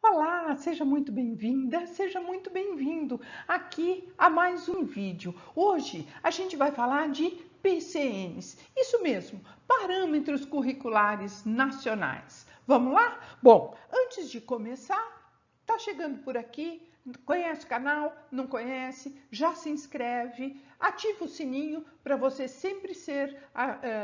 Olá, seja muito bem-vinda, seja muito bem-vindo aqui a mais um vídeo. Hoje a gente vai falar de PCNs, isso mesmo, Parâmetros Curriculares Nacionais. Vamos lá? Bom, antes de começar, tá chegando por aqui, conhece o canal? Não conhece? Já se inscreve, ativa o sininho para você sempre ser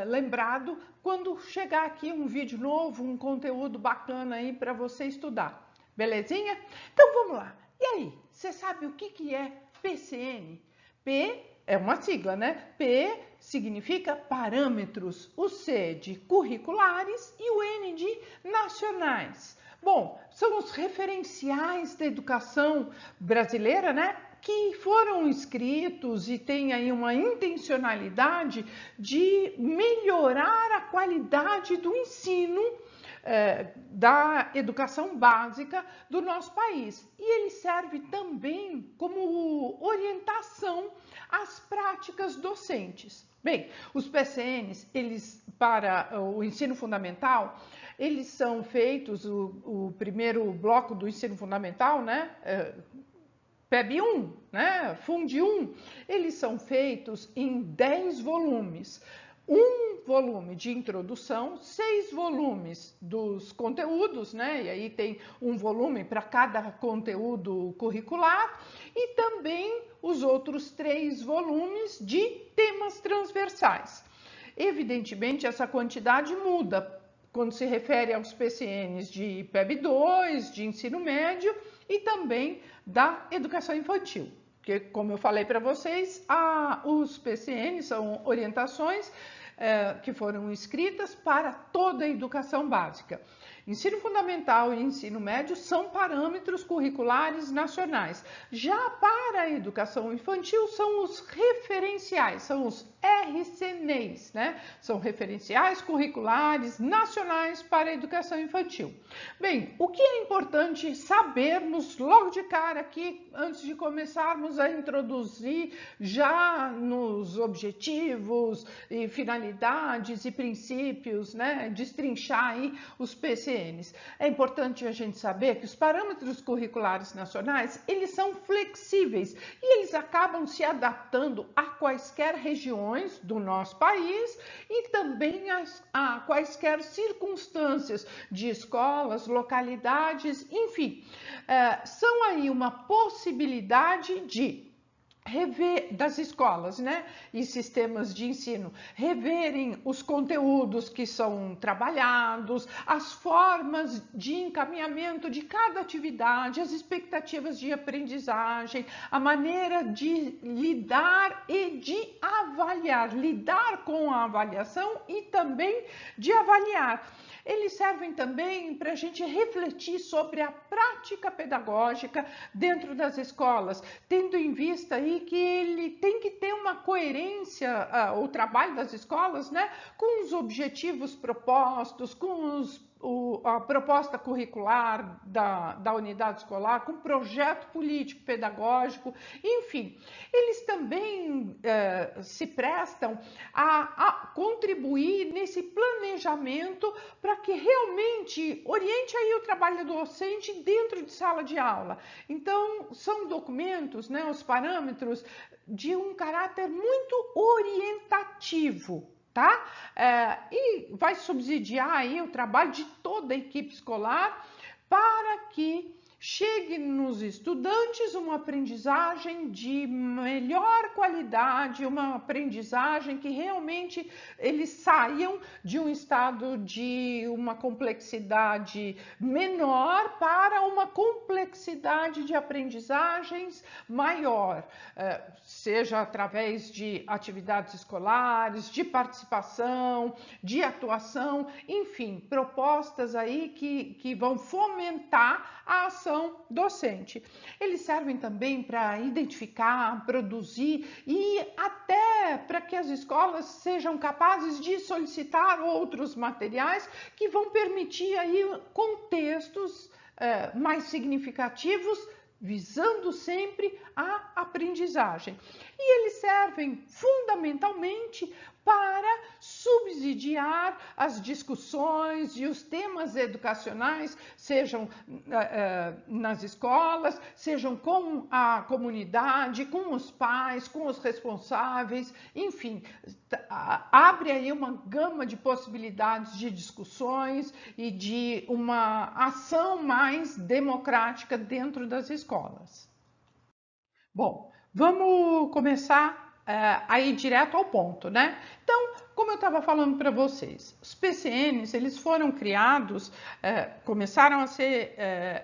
lembrado quando chegar aqui um vídeo novo, um conteúdo bacana aí para você estudar. Belezinha? Então vamos lá. E aí, você sabe o que é PCN? P é uma sigla, né? P significa parâmetros, o C de curriculares e o N de nacionais. Bom, são os referenciais da educação brasileira, né? Que foram escritos e têm aí uma intencionalidade de melhorar a qualidade do ensino da educação básica do nosso país. E ele serve também como orientação às práticas docentes. Bem, os PCNs, eles para o ensino fundamental, eles são feitos, o primeiro bloco do ensino fundamental, né? PEB 1, né? Fund 1, eles são feitos em 10 volumes. Um volume de introdução, 6 volumes dos conteúdos, né? E aí tem um volume para cada conteúdo curricular e também os outros 3 volumes de temas transversais. Evidentemente, essa quantidade muda quando se refere aos PCNs de PEB 2, de ensino médio e também da educação infantil. Porque, como eu falei para vocês, os PCNs são orientações que foram escritas para toda a educação básica. Ensino fundamental e ensino médio são parâmetros curriculares nacionais. Já para a educação infantil são os referenciais, são os RCNEs, né? São referenciais curriculares nacionais para a educação infantil. Bem, o que é importante sabermos logo de cara aqui, antes de começarmos a introduzir já nos objetivos e finalidades e princípios, né? Destrinchar aí os PCNs. É importante a gente saber que os parâmetros curriculares nacionais, eles são flexíveis e eles acabam se adaptando a quaisquer regiões do nosso país e também a quaisquer circunstâncias de escolas, localidades, enfim. São aí uma possibilidade de das escolas, né, e sistemas de ensino, reverem os conteúdos que são trabalhados, as formas de encaminhamento de cada atividade, as expectativas de aprendizagem, a maneira de lidar e de avaliar, lidar com a avaliação e também de avaliar. Eles servem também para a gente refletir sobre a prática pedagógica dentro das escolas, tendo em vista aí que ele tem que ter uma coerência, o trabalho das escolas, né, com os objetivos propostos, com a proposta curricular da unidade escolar, com projeto político, pedagógico, enfim. Eles também se prestam a contribuir nesse planejamento para que realmente oriente aí o trabalho do docente dentro de sala de aula. Então, são documentos, né, os parâmetros, de um caráter muito orientativo. Tá? E vai subsidiar aí o trabalho de toda a equipe escolar para que chegue nos estudantes uma aprendizagem de melhor qualidade, uma aprendizagem que realmente eles saiam de um estado de uma complexidade menor para uma complexidade de aprendizagens maior, seja através de atividades escolares, de participação, de atuação, enfim, propostas aí que vão fomentar a ação docente. Eles servem também para identificar, produzir e até para que as escolas sejam capazes de solicitar outros materiais que vão permitir aí contextos mais significativos, visando sempre a aprendizagem. E eles servem fundamentalmente para subsidiar as discussões e os temas educacionais, sejam nas escolas, sejam com a comunidade, com os pais, com os responsáveis, enfim, abre aí uma gama de possibilidades de discussões e de uma ação mais democrática dentro das escolas. Bom, vamos começar a ir direto ao ponto, né? Então, como eu estava falando para vocês, os PCNs, eles foram criados, começaram a ser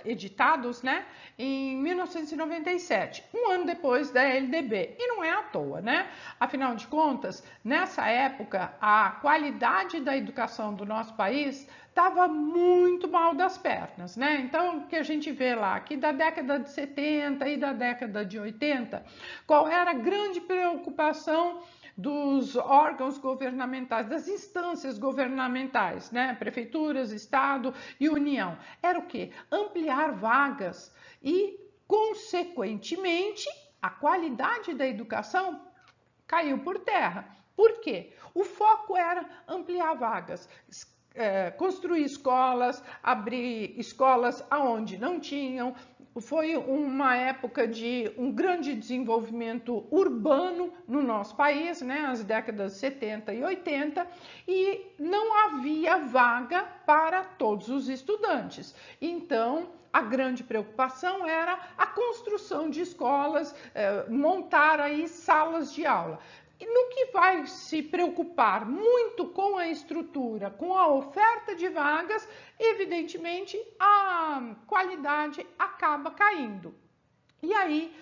editados, né, em 1997, um ano depois da LDB, e não é à toa, né? Afinal de contas, nessa época, a qualidade da educação do nosso país estava muito mal das pernas, né? Então, o que a gente vê lá, que da década de 70 e da década de 80, qual era a grande preocupação dos órgãos governamentais, das instâncias governamentais, né? Prefeituras, Estado e União? Era o quê? Ampliar vagas e, consequentemente, a qualidade da educação caiu por terra. Por quê? O foco era ampliar vagas, construir escolas, abrir escolas aonde não tinham. Foi uma época de um grande desenvolvimento urbano no nosso país, né, as décadas 70 e 80, e não havia vaga para todos os estudantes. Então, a grande preocupação era a construção de escolas, montar aí salas de aula. E no que vai se preocupar muito com a estrutura, com a oferta de vagas, evidentemente a qualidade acaba caindo. E aí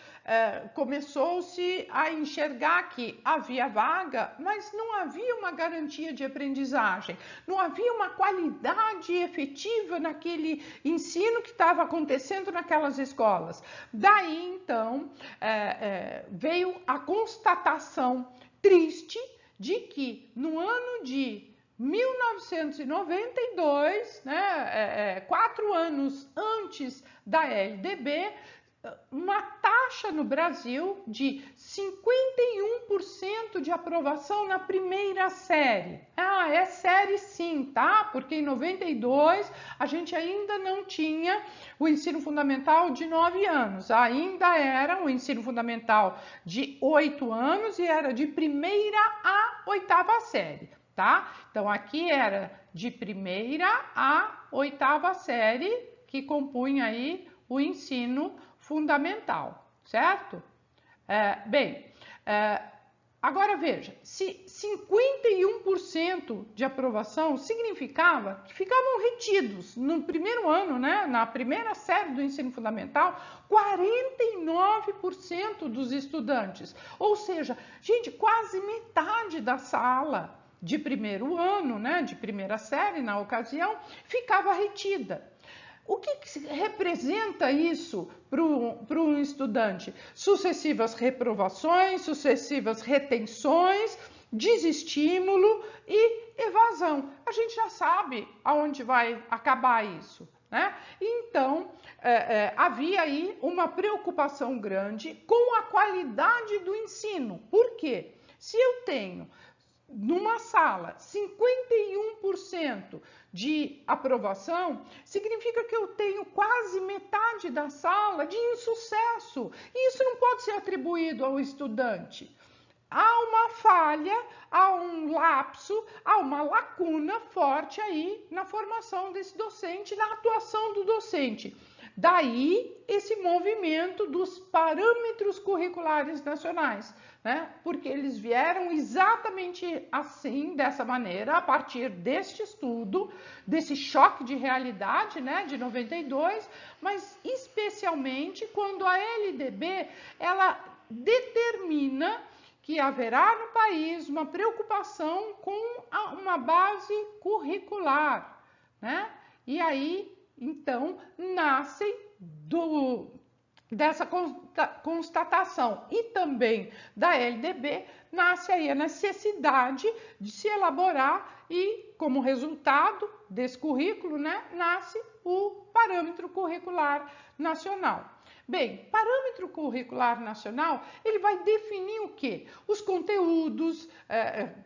começou-se a enxergar que havia vaga, mas não havia uma garantia de aprendizagem, não havia uma qualidade efetiva naquele ensino que estava acontecendo naquelas escolas. Daí, então, veio a constatação triste de que no ano de 1992, né, 4 anos antes da LDB, uma taxa no Brasil de 51% de aprovação na primeira série. Ah, é série sim, tá? Porque em 92 a gente ainda não tinha o ensino fundamental de 9 anos, ainda era o ensino fundamental de 8 anos e era de primeira a 8ª série, tá? Então aqui era de primeira a 8ª série que compunha aí o ensino fundamental, certo? Agora veja, se 51% de aprovação significava que ficavam retidos no primeiro ano, né, na primeira série do ensino fundamental, 49% dos estudantes, ou seja, gente, quase metade da sala de primeiro ano, né, de primeira série na ocasião, ficava retida. O que representa isso para um estudante? Sucessivas reprovações, sucessivas retenções, desestímulo e evasão. A gente já sabe aonde vai acabar isso, né? Então, havia aí uma preocupação grande com a qualidade do ensino. Por quê? Se eu tenho numa sala 51% de aprovação, significa que eu tenho quase metade da sala de insucesso. E isso não pode ser atribuído ao estudante. Há uma falha, há um lapso, há uma lacuna forte aí na formação desse docente, na atuação do docente. Daí esse movimento dos parâmetros curriculares nacionais, né? Porque eles vieram exatamente assim, dessa maneira, a partir deste estudo, desse choque de realidade, né, de 92, mas especialmente quando a LDB, ela determina que haverá no país uma preocupação com uma base curricular, né? E aí, então, nascem dessa constatação e também da LDB, nasce aí a necessidade de se elaborar e, como resultado desse currículo, né, nasce o Parâmetro Curricular Nacional. Bem, Parâmetro Curricular Nacional, ele vai definir o quê? Os conteúdos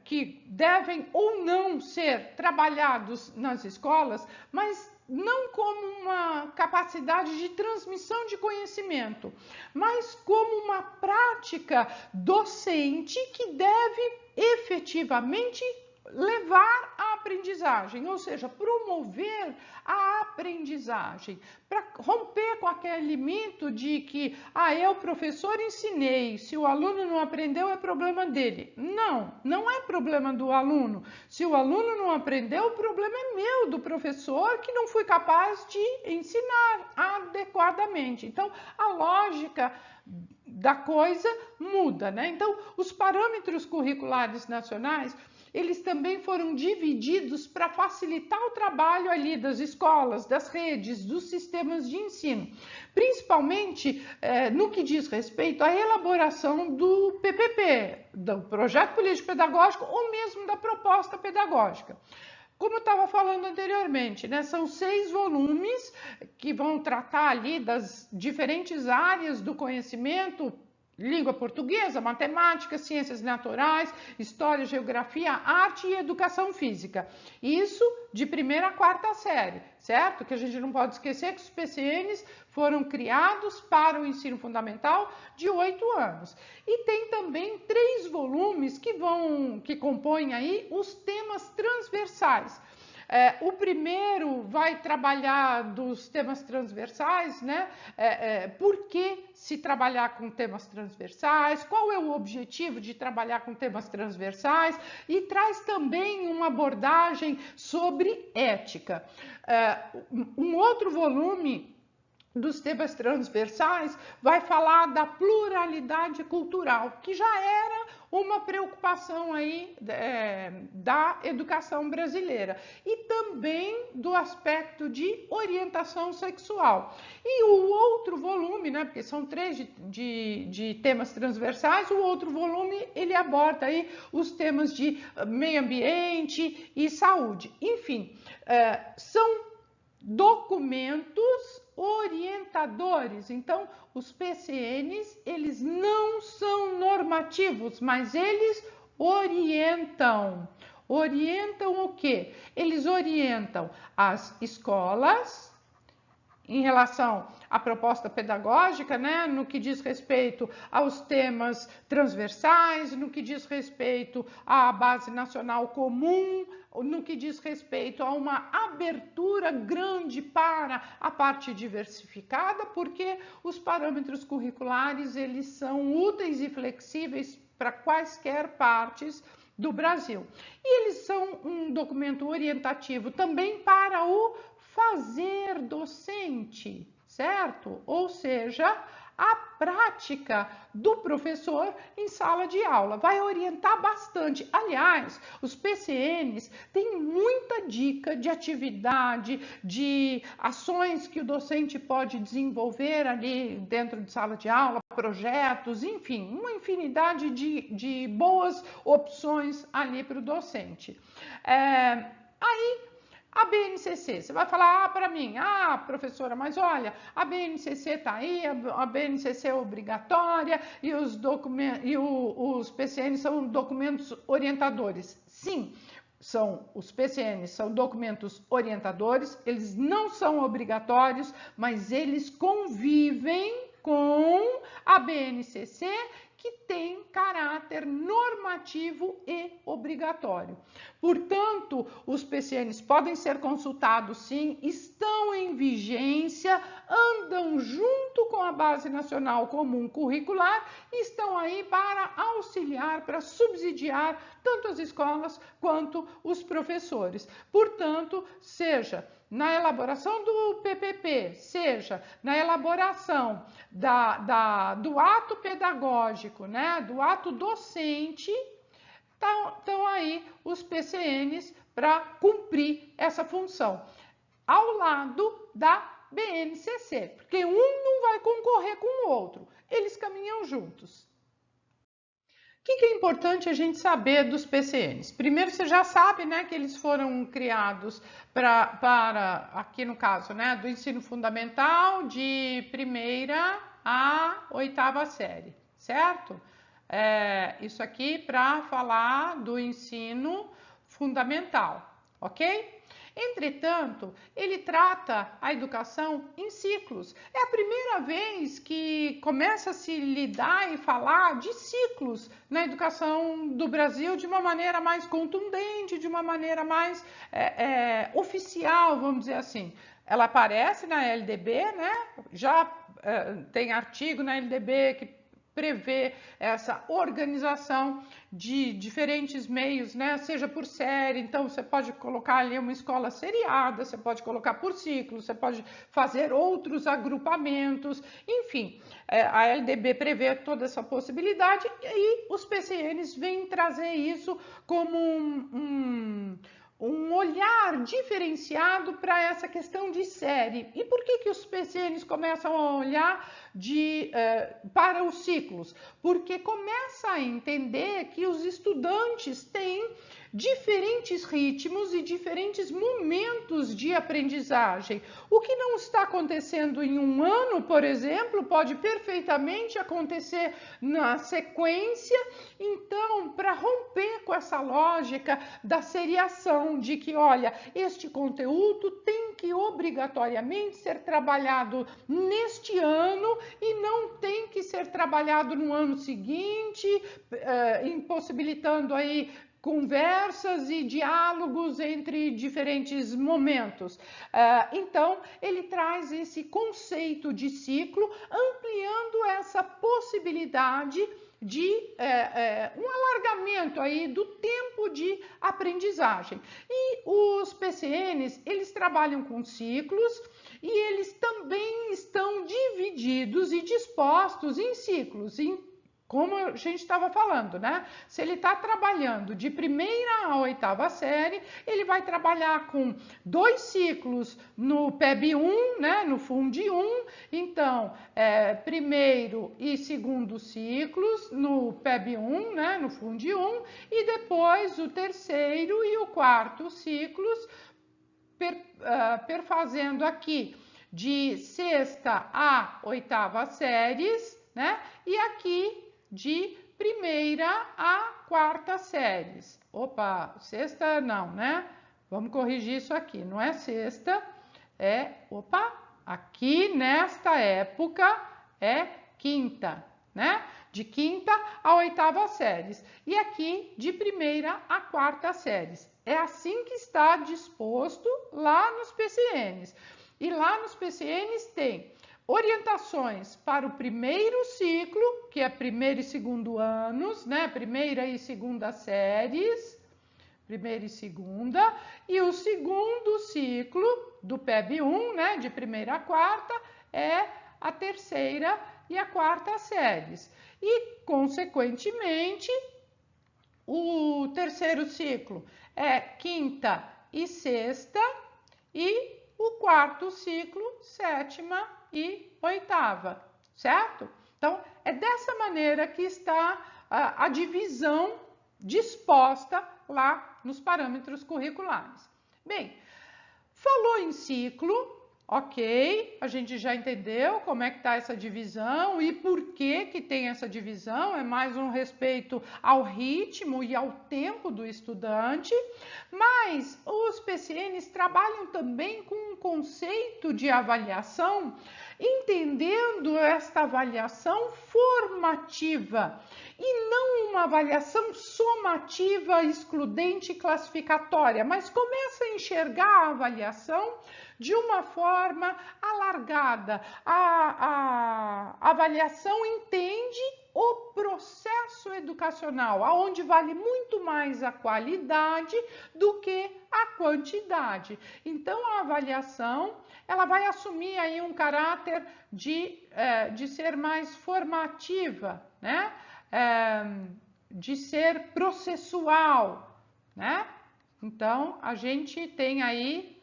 que devem ou não ser trabalhados nas escolas, mas não como uma capacidade de transmissão de conhecimento, mas como uma prática docente que deve efetivamente levar à aprendizagem, ou seja, promover a aprendizagem, para romper com aquele mito de que eu, professor, ensinei, se o aluno não aprendeu é problema dele. Não, não é problema do aluno. Se o aluno não aprendeu, o problema é meu, do professor, que não fui capaz de ensinar adequadamente. Então, a lógica da coisa muda, né? Então, os parâmetros curriculares nacionais, eles também foram divididos para facilitar o trabalho ali das escolas, das redes, dos sistemas de ensino, principalmente no que diz respeito à elaboração do PPP, do Projeto Político Pedagógico, ou mesmo da proposta pedagógica. Como eu estava falando anteriormente, né, são 6 volumes que vão tratar ali das diferentes áreas do conhecimento: língua portuguesa, matemática, ciências naturais, história, geografia, arte e educação física. Isso de 1ª a 4ª série, certo? Que a gente não pode esquecer que os PCNs foram criados para o ensino fundamental de 8 anos. E tem também 3 volumes que compõem aí os temas transversais. O primeiro vai trabalhar dos temas transversais, né? Por que se trabalhar com temas transversais, qual é o objetivo de trabalhar com temas transversais, e traz também uma abordagem sobre ética. Um outro volume dos temas transversais vai falar da pluralidade cultural, que já era uma preocupação aí da educação brasileira, e também do aspecto de orientação sexual. E o outro volume, né, porque são 3 de temas transversais, o outro volume ele aborda aí os temas de meio ambiente e saúde. Enfim, são documentos orientadores. Então, os PCNs, eles não são normativos, mas eles orientam. Orientam o quê? Eles orientam as escolas em relação à proposta pedagógica, né, no que diz respeito aos temas transversais, no que diz respeito à base nacional comum, no que diz respeito a uma abertura grande para a parte diversificada, porque os parâmetros curriculares, eles são úteis e flexíveis para quaisquer partes do Brasil. E eles são um documento orientativo também para o fazer docente, certo? Ou seja, a prática do professor em sala de aula. Vai orientar bastante. Aliás, os PCNs têm muita dica de atividade, de ações que o docente pode desenvolver ali dentro de sala de aula, projetos, enfim, uma infinidade de boas opções ali para o docente. Aí, a BNCC, você vai falar para mim, professora, mas olha, a BNCC está aí, a BNCC é obrigatória e os PCNs são documentos orientadores. Sim, os PCNs são documentos orientadores, eles não são obrigatórios, mas eles convivem com a BNCC, que tem caráter normativo e obrigatório. Portanto, os PCNs podem ser consultados sim, estão em vigência, andam junto com a Base Nacional Comum Curricular e estão aí para auxiliar, para subsidiar tanto as escolas quanto os professores. Portanto, seja na elaboração do PPP, seja na elaboração do ato pedagógico, né, do ato docente, estão aí os PCNs para cumprir essa função, ao lado da BNCC, porque um não vai concorrer com o outro, eles caminham juntos. O que é importante a gente saber dos PCNs? Primeiro, você já sabe, né, que eles foram criados para, aqui no caso, né, do ensino fundamental de 1ª a 8ª série, certo? Isso aqui para falar do ensino fundamental, ok? Entretanto, ele trata a educação em ciclos. É a primeira vez que começa a se lidar e falar de ciclos na educação do Brasil de uma maneira mais contundente, de uma maneira mais oficial, vamos dizer assim. Ela aparece na LDB, né? Já tem artigo na LDB que prevê essa organização de diferentes meios, né? Seja por série, então você pode colocar ali uma escola seriada, você pode colocar por ciclo, você pode fazer outros agrupamentos, enfim, a LDB prevê toda essa possibilidade e os PCNs vêm trazer isso como um olhar diferenciado para essa questão de série. E por que os PCNs começam a olhar para os ciclos? Porque começa a entender que os estudantes têm diferentes ritmos e diferentes momentos de aprendizagem. O que não está acontecendo em um ano, por exemplo, pode perfeitamente acontecer na sequência. Então, para romper com essa lógica da seriação, de que, olha, este conteúdo tem que obrigatoriamente ser trabalhado neste ano e não tem que ser trabalhado no ano seguinte, impossibilitando aí conversas e diálogos entre diferentes momentos. Então, ele traz esse conceito de ciclo, ampliando essa possibilidade de um alargamento aí do tempo de aprendizagem. E os PCNs, eles trabalham com ciclos e eles também estão divididos e dispostos em ciclos, como a gente estava falando, né? Se ele está trabalhando de 1ª a 8ª série, ele vai trabalhar com 2 ciclos no PEB 1, né? No Fund 1. Então, 1º e 2º ciclos no PEB 1, né? No Fund 1. E depois o 3º e o 4º ciclos, perfazendo aqui de 6ª a 8ª séries, né? E aqui de 1ª a 4ª séries. Opa, 6ª não, né? Vamos corrigir isso aqui. Não é 6ª, aqui nesta época é 5ª, né? De 5ª a 8ª séries. E aqui de 1ª a 4ª séries. É assim que está disposto lá nos PCNs. E lá nos PCNs tem orientações para o 1º ciclo, que é 1º e 2º anos, né? 1ª e 2ª séries, 1ª e 2ª, e o 2º ciclo do PEB 1, né? De 1ª a 4ª, é a 3ª e a 4ª séries. E, consequentemente, o 3º ciclo é 5ª e 6ª, e o 4º ciclo, 7ª e 8ª, certo? Então, é dessa maneira que está a divisão disposta lá nos parâmetros curriculares. Bem, falou em ciclo, ok, a gente já entendeu como é que está essa divisão e por que tem essa divisão, é mais um respeito ao ritmo e ao tempo do estudante, mas os PCNs trabalham também com um conceito de avaliação, entendendo esta avaliação formativa e não uma avaliação somativa, excludente e classificatória, mas começa a enxergar a avaliação de uma forma alargada. A avaliação entende o processo educacional, aonde vale muito mais a qualidade do que a quantidade. Então, a avaliação, ela vai assumir aí um caráter de ser mais formativa, né? De ser processual, né? Então, a gente tem aí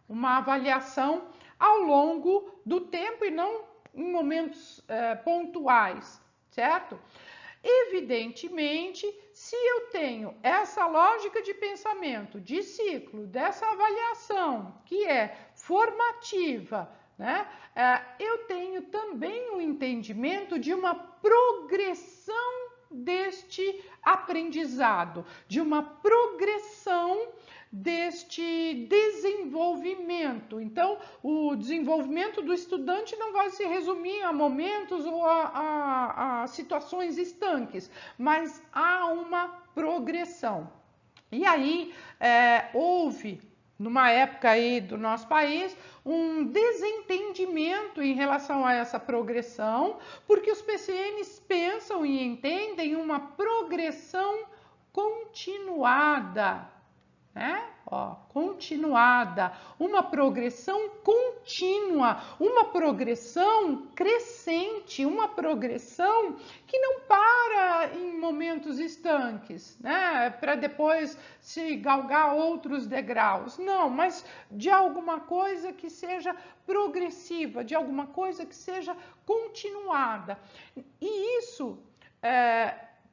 uma avaliação ao longo do tempo e não em momentos pontuais, certo? Evidentemente, se eu tenho essa lógica de pensamento, de ciclo, dessa avaliação que é formativa, né? Eu tenho também o entendimento de uma progressão deste aprendizado, de uma progressão deste desenvolvimento. Então, o desenvolvimento do estudante não vai se resumir a momentos ou a situações estanques, mas há uma progressão. E aí, houve, numa época aí do nosso país, um desentendimento em relação a essa progressão, porque os PCNs pensam e entendem uma progressão continuada, né? Continuada, uma progressão contínua, uma progressão crescente, uma progressão que não para em momentos estanques, né? Para depois se galgar outros degraus. Não, mas de alguma coisa que seja progressiva, de alguma coisa que seja continuada. E isso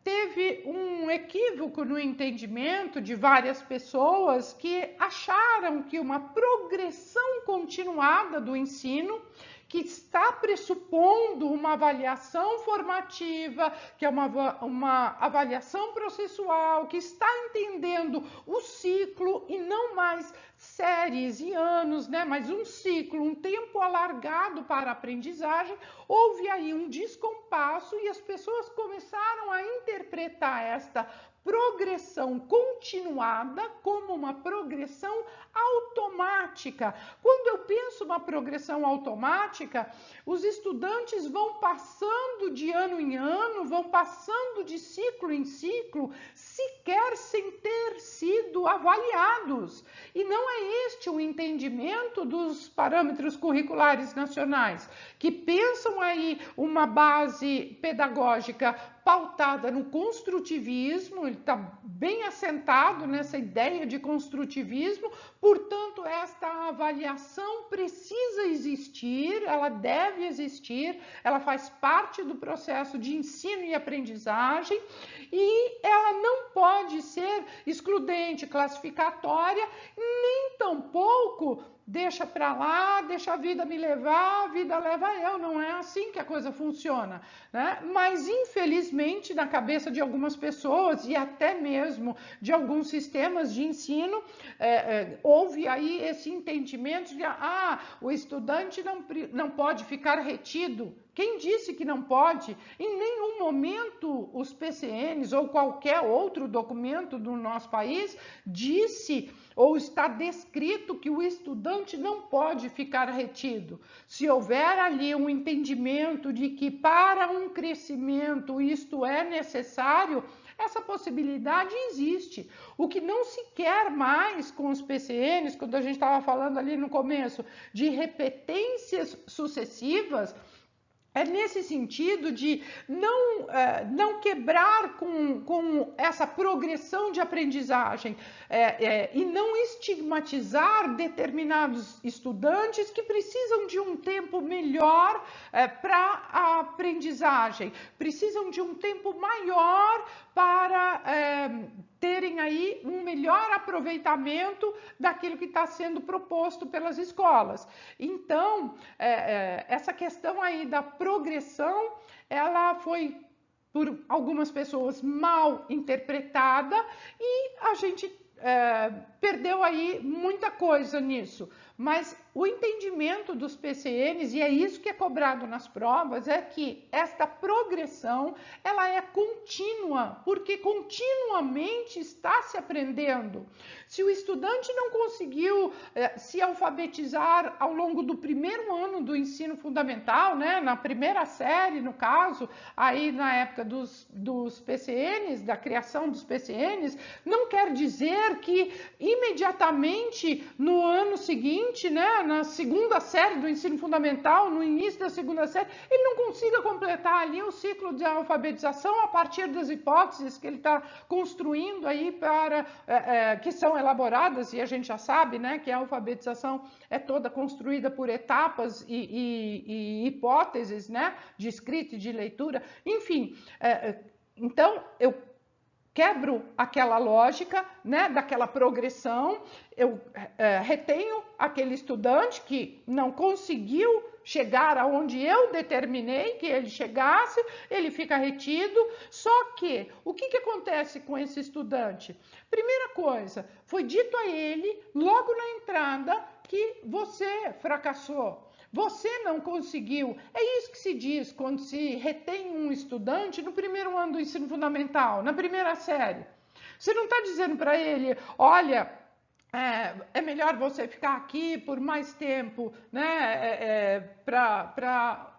teve um equívoco no entendimento de várias pessoas que acharam que uma progressão continuada do ensino, que está pressupondo uma avaliação formativa, que é uma avaliação processual, que está entendendo o ciclo e não mais séries e anos, né? Mas um ciclo, um tempo alargado para a aprendizagem. Houve aí um descompasso e as pessoas começaram a interpretar esta progressão continuada como uma progressão automática. Quando eu penso uma progressão automática, os estudantes vão passando de ano em ano, vão passando de ciclo em ciclo, sequer sem ter sido avaliados. E não é este o entendimento dos parâmetros curriculares nacionais, que pensam aí uma base pedagógica pautada no construtivismo, ele está bem assentado nessa ideia de construtivismo, portanto, esta avaliação precisa existir, ela deve existir, ela faz parte do processo de ensino e aprendizagem e ela não pode ser excludente, classificatória, nem tampouco deixa para lá, deixa a vida me levar, a vida leva eu. Não é assim que a coisa funciona, né? Mas, infelizmente, na cabeça de algumas pessoas e até mesmo de alguns sistemas de ensino, houve aí esse entendimento de o estudante não pode ficar retido. Quem disse que não pode? Em nenhum momento os PCNs ou qualquer outro documento do nosso país disse ou está descrito que o estudante não pode ficar retido. Se houver ali um entendimento de que para um crescimento isto é necessário, essa possibilidade existe. O que não se quer mais com os PCNs, quando a gente estava falando ali no começo de repetências sucessivas, é nesse sentido de não quebrar com essa progressão de aprendizagem e não estigmatizar determinados estudantes que precisam de um tempo melhor para a aprendizagem, precisam de um tempo maior para terem aí um melhor aproveitamento daquilo que está sendo proposto pelas escolas. Então, essa questão aí da progressão, ela foi por algumas pessoas mal interpretada e a gente perdeu aí muita coisa nisso. Mas o entendimento dos PCNs, e é isso que é cobrado nas provas, é que esta progressão, ela é contínua, porque continuamente está se aprendendo. Se o estudante não conseguiu se alfabetizar ao longo do primeiro ano do ensino fundamental, né, na primeira série, no caso, aí na época dos PCNs, da criação dos PCNs, não quer dizer que imediatamente no ano seguinte seguinte, né, na segunda série do ensino fundamental, no início da segunda série, ele não consiga completar ali o ciclo de alfabetização a partir das hipóteses que ele está construindo aí para que são elaboradas, e a gente já sabe, né, que a alfabetização é toda construída por etapas e hipóteses, né, de escrita e de leitura, enfim. Então, eu quebro aquela lógica, né, daquela progressão, eu retenho aquele estudante que não conseguiu chegar aonde eu determinei que ele chegasse, ele fica retido. Só que, o que acontece com esse estudante? Primeira coisa, foi dito a ele, logo na entrada, que você fracassou. Você não conseguiu. É isso que se diz quando se retém um estudante no primeiro ano do ensino fundamental, na primeira série. Você não está dizendo para ele, olha, é melhor você ficar aqui por mais tempo, né, para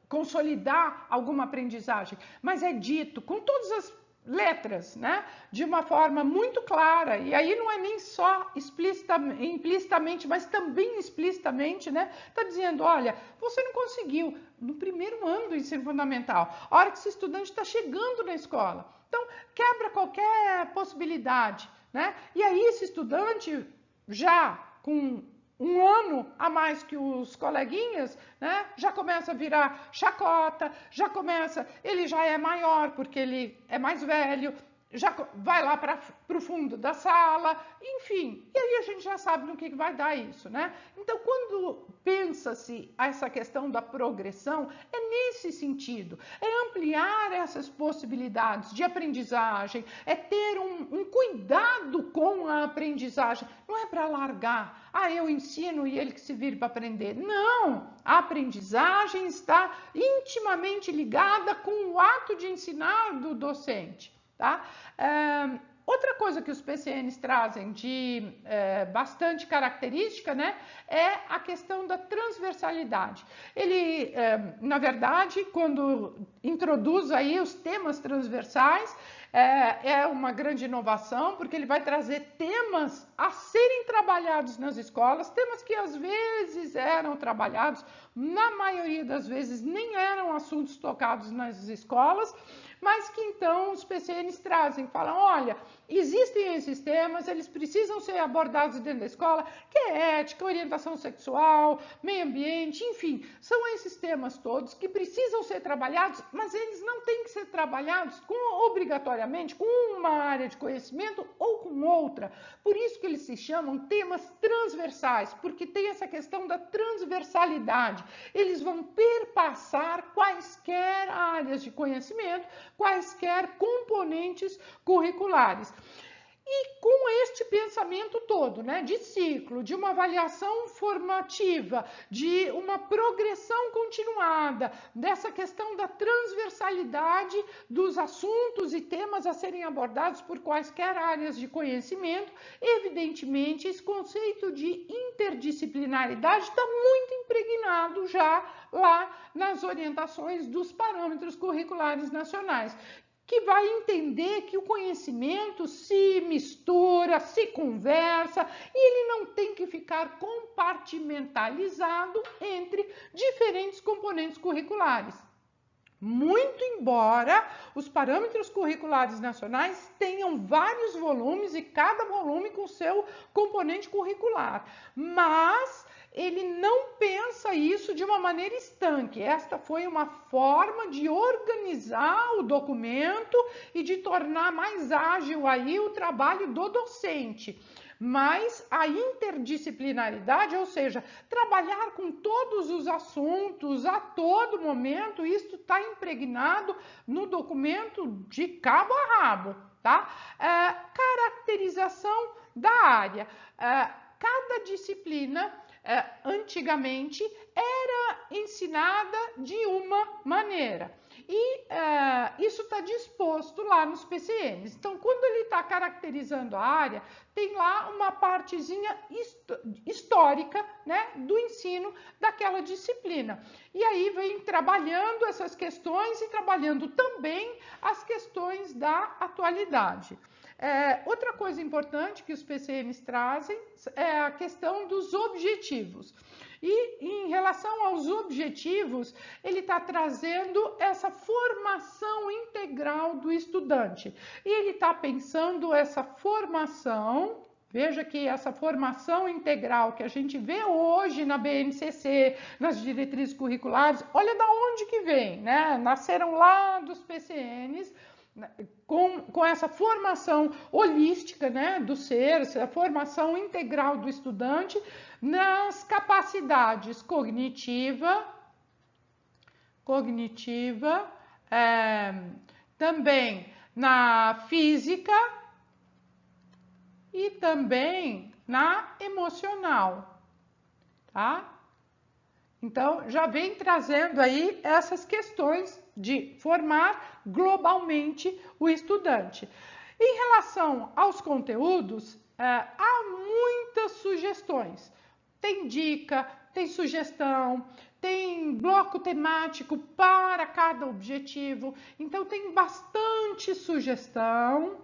consolidar alguma aprendizagem. Mas é dito com todas as letras, né, de uma forma muito clara, e aí não é nem só implicitamente, mas também explicitamente, né, tá dizendo, olha, você não conseguiu no primeiro ano do ensino fundamental, a hora que esse estudante está chegando na escola, então quebra qualquer possibilidade, né, e aí esse estudante já com um ano a mais que os coleguinhas, né, já começa a virar chacota, ele já é maior porque ele é mais velho, já vai lá para o fundo da sala, enfim, e aí a gente já sabe no que vai dar isso, né? Então, quando pensa-se essa questão da progressão, é nesse sentido, é ampliar essas possibilidades de aprendizagem, é ter um cuidado com a aprendizagem, não é para largar, eu ensino e ele que se vire para aprender, não, a aprendizagem está intimamente ligada com o ato de ensinar do docente. Tá? Outra coisa que os PCNs trazem de bastante característica, né, é a questão da transversalidade. Ele, na verdade, quando introduz aí os temas transversais, é uma grande inovação, porque ele vai trazer temas a serem trabalhados nas escolas, temas que às vezes eram trabalhados, na maioria das vezes nem eram assuntos tocados nas escolas, mas que então os PCNs trazem, falam, olha, existem esses temas, eles precisam ser abordados dentro da escola, que é ética, orientação sexual, meio ambiente, enfim, são esses temas todos que precisam ser trabalhados, mas eles não têm que ser trabalhados obrigatoriamente com uma área de conhecimento ou com outra. Por isso que eles se chamam temas transversais, porque tem essa questão da transversalidade. Eles vão perpassar quaisquer áreas de conhecimento, quaisquer componentes curriculares. E com este pensamento todo, né, de ciclo, de uma avaliação formativa, de uma progressão continuada, dessa questão da transversalidade dos assuntos e temas a serem abordados por quaisquer áreas de conhecimento, evidentemente esse conceito de interdisciplinaridade está muito impregnado já lá nas orientações dos parâmetros curriculares nacionais, que vai entender que o conhecimento se mistura, se conversa, e ele não tem que ficar compartimentalizado entre diferentes componentes curriculares. Muito embora os parâmetros curriculares nacionais tenham vários volumes e cada volume com seu componente curricular, mas ele não pensa isso de uma maneira estanque. Esta foi uma forma de organizar o documento e de tornar mais ágil aí o trabalho do docente. Mas a interdisciplinaridade, ou seja, trabalhar com todos os assuntos a todo momento, isso está impregnado no documento de cabo a rabo, tá? Caracterização da área. Cada disciplina antigamente era ensinada de uma maneira e isso está disposto lá nos PCNs. Então, quando ele está caracterizando a área, tem lá uma partezinha histórica, né, do ensino daquela disciplina. E aí vem trabalhando essas questões e trabalhando também as questões da atualidade. Outra coisa importante que os PCNs trazem é a questão dos objetivos. E em relação aos objetivos, ele está trazendo essa formação integral do estudante. E ele está pensando essa formação. Veja que essa formação integral que a gente vê hoje na BNCC, nas diretrizes curriculares, olha da onde que vem, né? Nasceram lá dos PCNs, com essa formação holística, né, do ser, a formação integral do estudante nas capacidades cognitiva, também na física, e também na emocional, tá? Então, já vem trazendo aí essas questões de formar globalmente o estudante. Em relação aos conteúdos, há muitas sugestões. Tem dica, tem sugestão, tem bloco temático para cada objetivo. Então, tem bastante sugestão.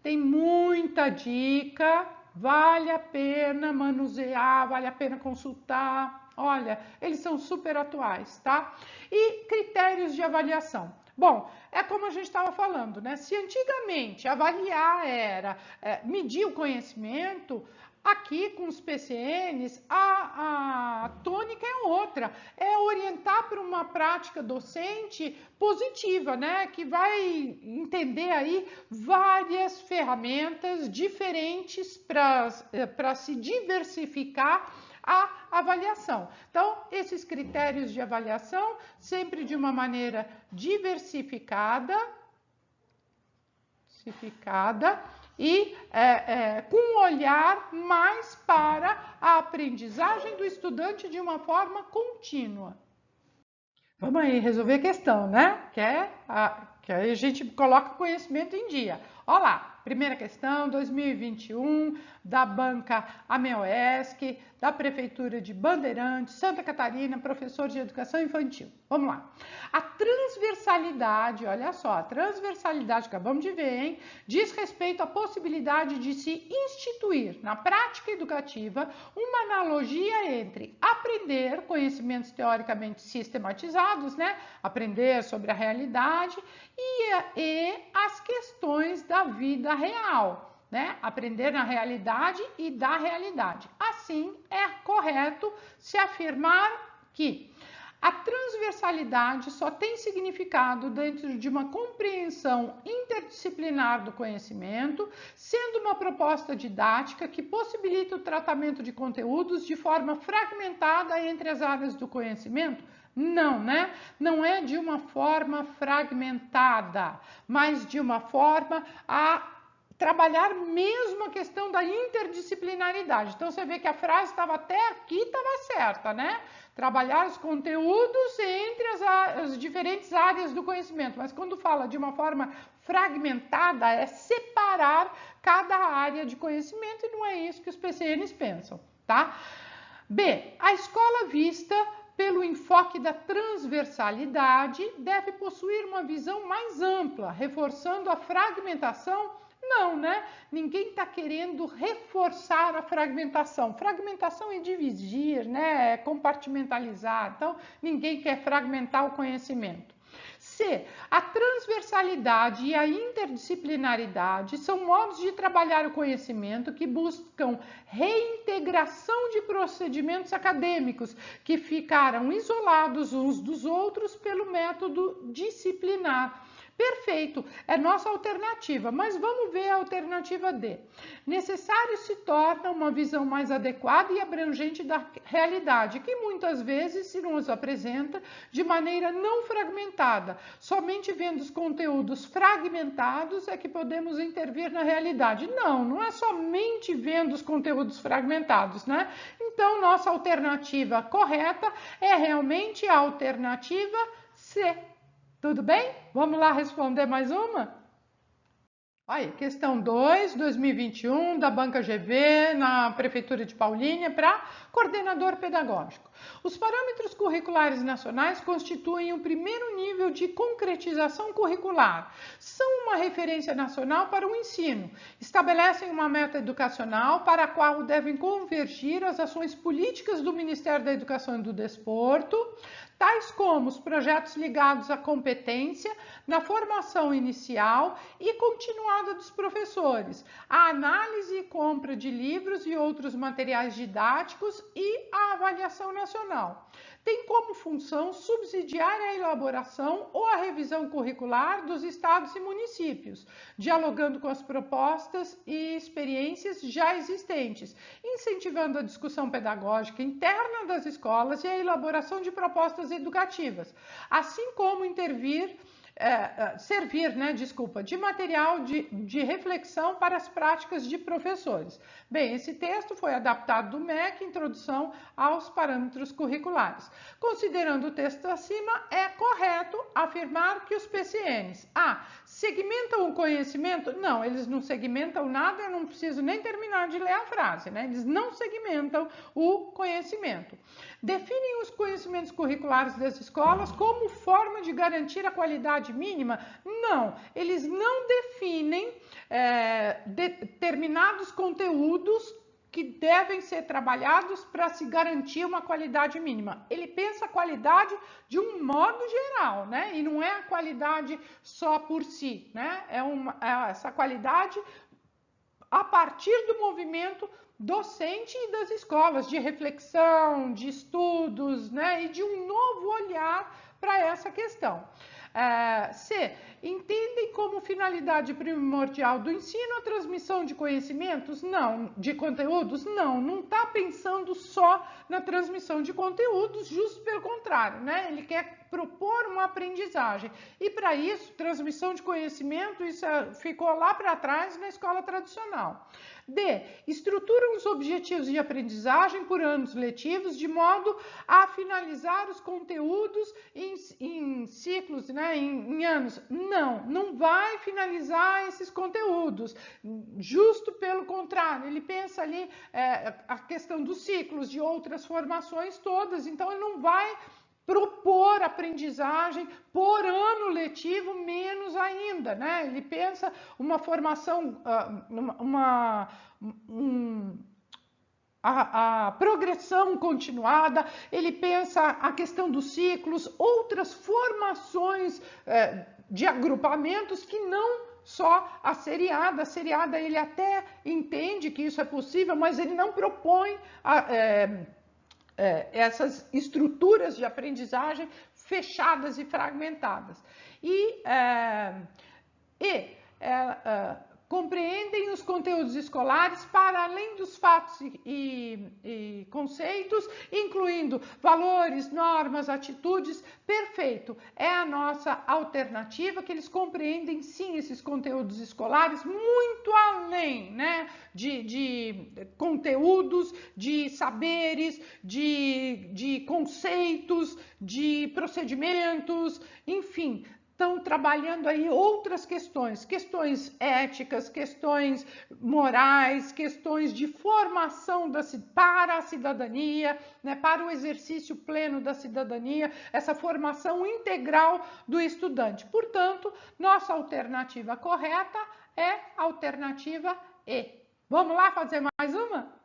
Tem muita dica, vale a pena manusear, vale a pena consultar. Olha, eles são super atuais, tá? E critérios de avaliação. Bom, é como a gente estava falando, né? Se antigamente avaliar era medir o conhecimento, aqui com os PCNs, a tônica é outra, é orientar para uma prática docente positiva, né? Que vai entender aí várias ferramentas diferentes para se diversificar a avaliação. Então, esses critérios de avaliação, sempre de uma maneira diversificada e com um olhar mais para a aprendizagem do estudante de uma forma contínua. Vamos aí resolver a questão, né? Que aí a gente coloca o conhecimento em dia. Olha lá, primeira questão, 2021, da banca AMEOESC, da Prefeitura de Bandeirantes, Santa Catarina, professor de educação infantil. Vamos lá. A transversalidade, olha só, a transversalidade, acabamos de ver, hein? Diz respeito à possibilidade de se instituir na prática educativa uma analogia entre aprender conhecimentos teoricamente sistematizados, né? Aprender sobre a realidade e as questões da vida real. Né? Aprender na realidade e da realidade. Assim, é correto se afirmar que a transversalidade só tem significado dentro de uma compreensão interdisciplinar do conhecimento, sendo uma proposta didática que possibilita o tratamento de conteúdos de forma fragmentada entre as áreas do conhecimento. Não, né? Não é de uma forma fragmentada, mas de uma forma a trabalhar mesmo a questão da interdisciplinaridade. Então, você vê que a frase estava até aqui, estava certa, né? Trabalhar os conteúdos entre as diferentes áreas do conhecimento. Mas quando fala de uma forma fragmentada, é separar cada área de conhecimento e não é isso que os PCNs pensam, tá? B. A escola vista pelo enfoque da transversalidade deve possuir uma visão mais ampla, reforçando a fragmentação. Não, né? Ninguém está querendo reforçar a fragmentação. Fragmentação é dividir, né? É compartimentalizar. Então, ninguém quer fragmentar o conhecimento. C. A transversalidade e a interdisciplinaridade são modos de trabalhar o conhecimento que buscam reintegração de procedimentos acadêmicos que ficaram isolados uns dos outros pelo método disciplinar. Perfeito, é nossa alternativa, mas vamos ver a alternativa D. Necessário se torna uma visão mais adequada e abrangente da realidade, que muitas vezes se nos apresenta de maneira não fragmentada. Somente vendo os conteúdos fragmentados é que podemos intervir na realidade. Não, não é somente vendo os conteúdos fragmentados, né? Então, nossa alternativa correta é realmente a alternativa C. Tudo bem? Vamos lá responder mais uma? Aí, questão 2, 2021, da Banca GV, na Prefeitura de Paulínia, para coordenador pedagógico. Os parâmetros curriculares nacionais constituem o primeiro nível de concretização curricular. São uma referência nacional para o ensino. Estabelecem uma meta educacional para a qual devem convergir as ações políticas do Ministério da Educação e do Desporto, tais como os projetos ligados à competência na formação inicial e continuada dos professores, a análise e compra de livros e outros materiais didáticos e a avaliação nacional. Tem como função subsidiar a elaboração ou a revisão curricular dos estados e municípios, dialogando com as propostas e experiências já existentes, incentivando a discussão pedagógica interna das escolas e a elaboração de propostas educativas, assim como servir de material de reflexão para as práticas de professores. Bem, esse texto foi adaptado do MEC, Introdução aos Parâmetros Curriculares. Considerando o texto acima, é correto afirmar que os PCNs segmentam o conhecimento? Não, eles não segmentam nada, eu não preciso nem terminar de ler a frase, né? Eles não segmentam o conhecimento. Definem os conhecimentos curriculares das escolas como forma de garantir a qualidade mínima? Não, eles não definem determinados conteúdos que devem ser trabalhados para se garantir uma qualidade mínima. Ele pensa a qualidade de um modo geral, né? E não é a qualidade só por si, né? Essa qualidade a partir do movimento docente e das escolas, de reflexão, de estudos, né? E de um novo olhar para essa questão. C. Entendem como finalidade primordial do ensino a transmissão de conhecimentos? Não. De conteúdos? Não. Não está pensando só na transmissão de conteúdos, justo pelo contrário, né? Ele quer propor uma aprendizagem. E para isso, transmissão de conhecimento, isso ficou lá para trás na escola tradicional. D. Estruturam os objetivos de aprendizagem por anos letivos, de modo a finalizar os conteúdos em ciclos, né, em anos. Não, não vai finalizar esses conteúdos. Justo pelo contrário, ele pensa ali a questão dos ciclos, de outras formações todas, então ele não vai propor aprendizagem por ano letivo, menos ainda, né? Ele pensa uma formação, a progressão continuada, ele pensa a questão dos ciclos, outras formações de agrupamentos que não só a seriada. A seriada ele até entende que isso é possível, mas ele não propõe essas estruturas de aprendizagem fechadas e fragmentadas. Compreendem os conteúdos escolares para além dos fatos e conceitos, incluindo valores, normas, atitudes. Perfeito, é a nossa alternativa, que eles compreendem sim esses conteúdos escolares muito além, né, de conteúdos, de saberes, de conceitos, de procedimentos, enfim. Estão trabalhando aí outras questões éticas, questões morais, questões de formação para a cidadania, né, para o exercício pleno da cidadania, essa formação integral do estudante. Portanto, nossa alternativa correta é a alternativa E. Vamos lá fazer mais uma?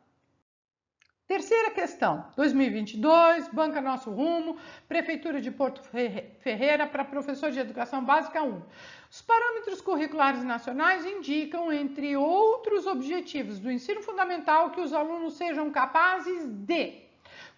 Terceira questão, 2022, Banca Nosso Rumo, Prefeitura de Porto Ferreira para professor de Educação Básica 1. Os parâmetros curriculares nacionais indicam, entre outros objetivos do ensino fundamental, que os alunos sejam capazes de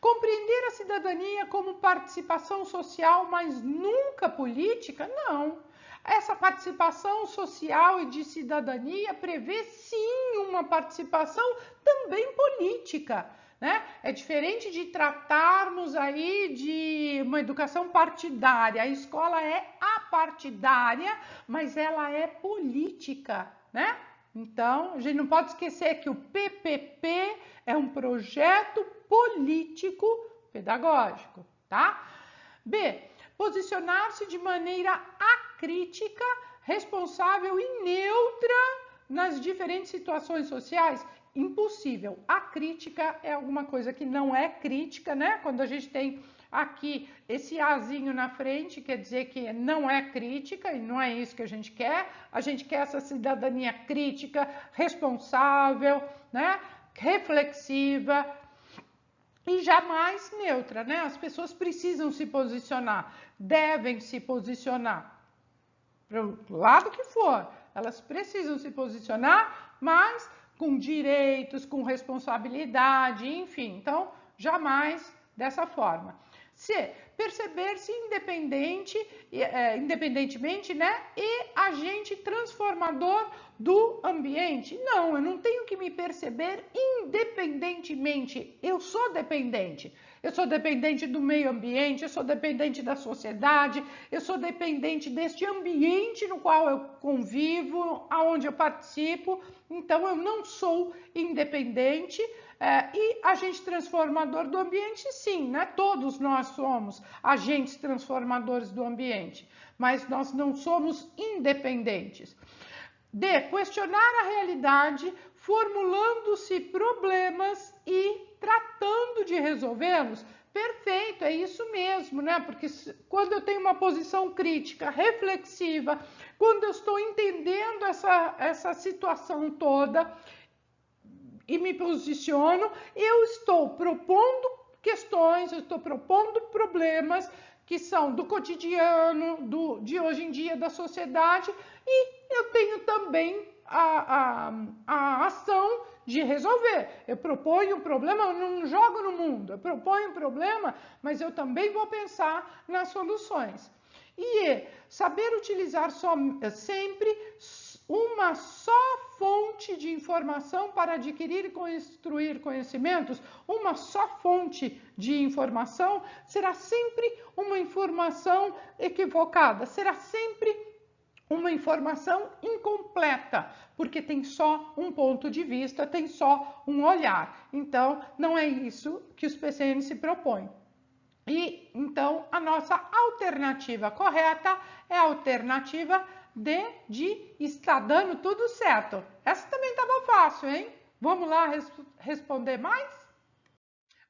compreender a cidadania como participação social, mas nunca política? Não. Essa participação social e de cidadania prevê sim uma participação também política, né? É diferente de tratarmos aí de uma educação partidária. A escola é apartidária, mas ela é política, né? Então, a gente não pode esquecer que o PPP é um projeto político pedagógico, tá? B. Posicionar-se de maneira acrítica, responsável e neutra nas diferentes situações sociais? impossível. A crítica é alguma coisa que não é crítica, né? Quando a gente tem aqui esse azinho na frente, quer dizer que não é crítica, e não é isso que a gente quer. A gente quer essa cidadania crítica, responsável, né? Reflexiva e jamais neutra, né? As pessoas precisam se posicionar, devem se posicionar, pro lado que for, elas precisam se posicionar, mas com direitos, com responsabilidade, enfim. Então, jamais dessa forma. C, perceber-se independentemente, né, e agente transformador do ambiente. Não, eu não tenho que me perceber independentemente. Eu sou dependente. Eu sou dependente do meio ambiente, eu sou dependente da sociedade, eu sou dependente deste ambiente no qual eu convivo, aonde eu participo. Então, eu não sou independente. E agente transformador do ambiente, sim, né? Todos nós somos agentes transformadores do ambiente, mas nós não somos independentes. D, questionar a realidade, formulando-se problemas e tratando de resolvê-los. Perfeito, é isso mesmo, né? Porque quando eu tenho uma posição crítica, reflexiva, quando eu estou entendendo essa situação toda e me posiciono, eu estou propondo questões, eu estou propondo problemas que são do cotidiano, de hoje em dia, da sociedade, e eu tenho também a ação de resolver. Eu proponho um problema, eu não jogo no mundo, eu proponho um problema, mas eu também vou pensar nas soluções. E saber utilizar sempre uma só fonte de informação para adquirir e construir conhecimentos, uma só fonte de informação será sempre uma informação equivocada, será sempre uma informação incompleta, porque tem só um ponto de vista, tem só um olhar. Então, não é isso que os PCN se propõem. E então a nossa alternativa correta é a alternativa D, de está dando tudo certo. Essa também estava fácil, hein? Vamos lá responder mais?